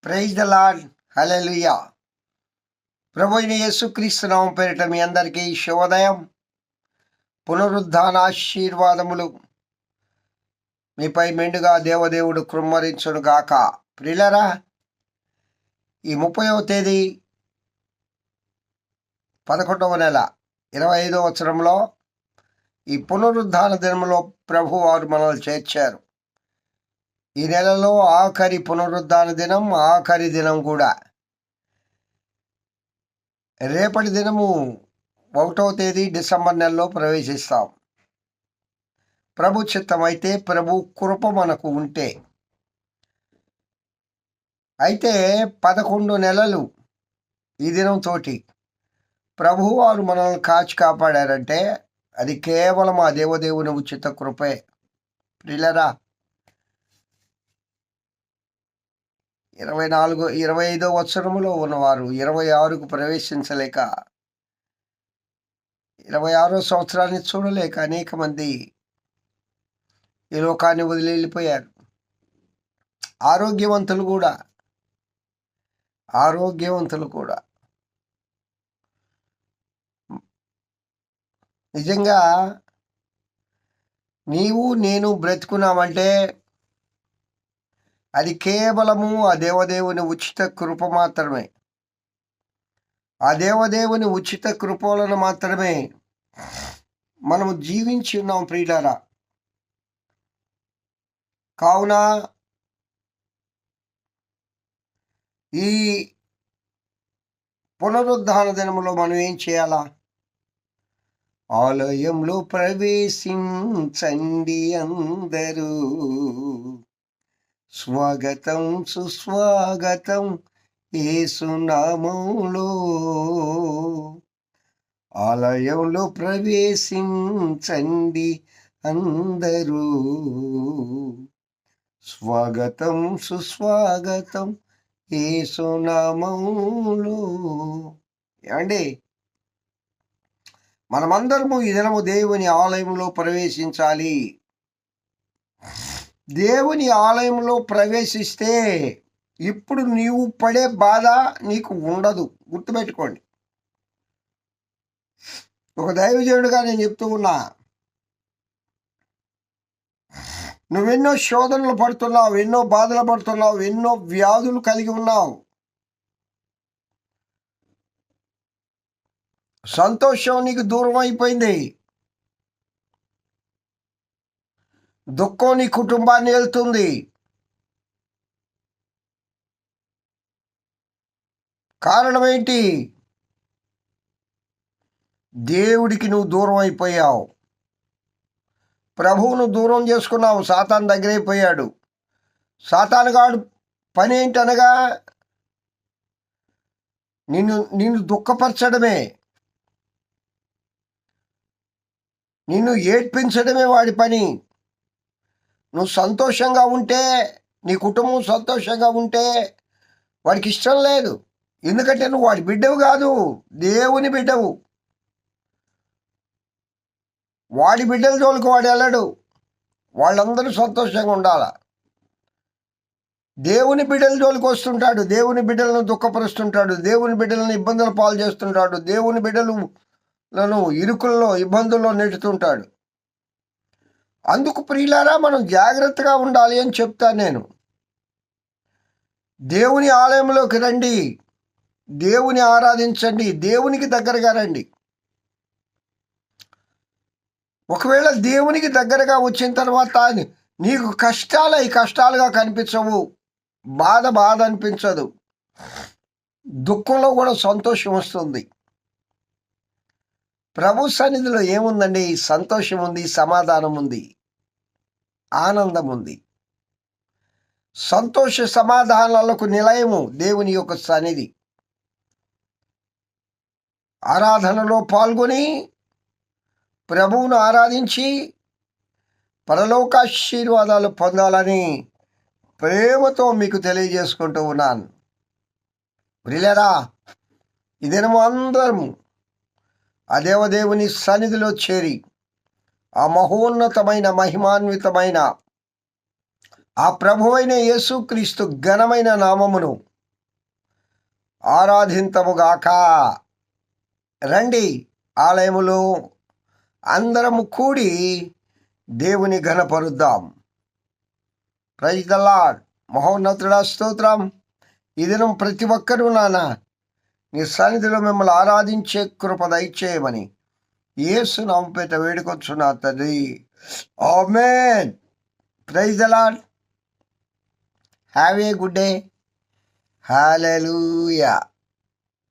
Praise the lord. Hallelujah. ప్రభు అయిన యేసుక్రీస్తు నామం పేరిట మీ అందరికీ శుభోదయం. పునరుద్ధాన ఆశీర్వాదములు మీపై మెండుగా దేవదేవుడు కృమ్మరించును గాక. ప్రియులారా, ఈ 30వ తేదీ 11వ నెల 25వ సంవత్సరంలో ఈ పునరుద్ధాన దినంలో ప్రభు వారు మనల్ని చేర్చారు. ఈ నెలలో ఆఖరి పునరుద్ధాన దినం, ఆఖరి దినం కూడా. రేపటి దినము 1వ తేదీ డిసెంబర్ నెలలో ప్రవేశిస్తాం. ప్రభు చిత్తమైతే, ప్రభు కృప మనకు ఉంటే. అయితే 11 నెలలు ఈ దినంతోటి ప్రభు వారు మనల్ని కాచి కాపాడారంటే అది కేవలం ఆ దేవదేవుని ఉచిత కృపే. ప్రియులారా, 25వ సంవత్సరంలో ఉన్నవారు 26కు ప్రవేశించలేక, 26వ సంవత్సరాన్ని చూడలేక అనేక మంది ఈ లోకాన్ని వదిలి వెళ్ళిపోయారు. ఆరోగ్యవంతులు కూడా నిజంగా నీవు నేను బ్రతుకున్నామంటే అది కేవలము ఆ దేవదేవుని ఉచిత కృప మాత్రమే. ఆ దేవదేవుని ఉచిత కృప వలన మాత్రమే మనము జీవించి ఉన్నాం. ప్రియులారా, కావున ఈ పునరుద్ధాన దినములో మనం ఏం చేయాలా? ఆలయంలో ప్రవేశించండి అందరూ, స్వాగతం సుస్వాగతం యేసునామములో. ఆలయంలో ప్రవేశించండి అందరూ, స్వాగతం సుస్వాగతం యేసునామములో. ఏమండి, మనమందరము ఈ దినము దేవుని ఆలయంలో ప్రవేశించాలి. దేవుని ఆలయంలో ప్రవేశిస్తే ఇప్పుడు నీవు పడే బాధ నీకు ఉండదు. గుర్తుపెట్టుకోండి. ఒక దైవజనుడిగా నేను చెప్తూ ఉన్నా, నువ్వెన్నో శోధనలు పడుతున్నావు, ఎన్నో బాధలు పడుతున్నావు, ఎన్నో వ్యాధులు కలిగి ఉన్నావు. సంతోషం నీకు దూరం అయిపోయింది. దుఃఖం నీ కుటుంబాన్ని వెళ్తుంది. కారణం ఏంటి? దేవుడికి నువ్వు దూరం అయిపోయావు. ప్రభువును దూరం చేసుకున్నావు. సాతాను దగ్గరైపోయాడు. సాతానుగాడు పని ఏంటనగా నిన్ను దుఃఖపరచడమే, నిన్ను ఏడ్పించడమే వాడి పని. నువ్వు సంతోషంగా ఉంటే, నీ కుటుంబం సంతోషంగా ఉంటే వాడికి ఇష్టం లేదు. ఎందుకంటే నువ్వు వాడి బిడ్డవు కాదు, దేవుని బిడ్డవు. వాడి బిడ్డల జోలికి వాడు వెళ్ళడు. వాళ్ళందరూ సంతోషంగా ఉండాల. దేవుని బిడ్డల జోలికి వస్తుంటాడు, దేవుని బిడ్డలను దుఃఖపరుస్తుంటాడు, దేవుని బిడ్డలను ఇబ్బందుల పాలు చేస్తుంటాడు, దేవుని బిడ్డలను ఇరుకుల్లో ఇబ్బందుల్లో నెట్టుతుంటాడు. అందుకు ప్రియులారా, మనం జాగ్రత్తగా ఉండాలి అని చెప్తాను నేను. దేవుని ఆలయంలోకి రండి, దేవుని ఆరాధించండి, దేవునికి దగ్గరగా రండి. ఒకవేళ దేవునికి దగ్గరగా వచ్చిన తర్వాత నీకు కష్టాలుగా కనిపించవు, బాధ అనిపించదు, దుఃఖంలో కూడా సంతోషం వస్తుంది. ప్రభు సన్నిధిలో ఏముందండి? సంతోషం ఉంది, సమాధానం ఉంది, ఆనందం ఉంది. సంతోష సమాధానాలకు నిలయము దేవుని యొక్క సన్నిధి. ఆరాధనలో పాల్గొని ప్రభువును ఆరాధించి పరలోకాశీర్వాదాలు పొందాలని ప్రేమతో మీకు తెలియజేసుకుంటూ ఉన్నాను. ప్రియులారా, ఈ దినము అందరము ఆ దేవదేవుని సన్నిధిలో చేరి ఆ మహోన్నతమైన మహిమాన్వితమైన ఆ ప్రభువైన యేసుక్రీస్తు ఘనమైన నామమును ఆరాధింతముగాక. రండి ఆలయములో అందరము కూడి దేవుని ఘనపరుద్దాం. Praise the lord. మహోన్నతుడా స్తోత్రం. ఈ దినం ప్రతి ఒక్కరూ నాన్న నీ సన్నిధిలో మిమ్మల్ని ఆరాధించే కృప దయచేయమని యేసు నామముపేట వేడుకొచ్చున్నా తండ్రి. ఆమేన్. Praise the lord. Have a good day. Hallelujah.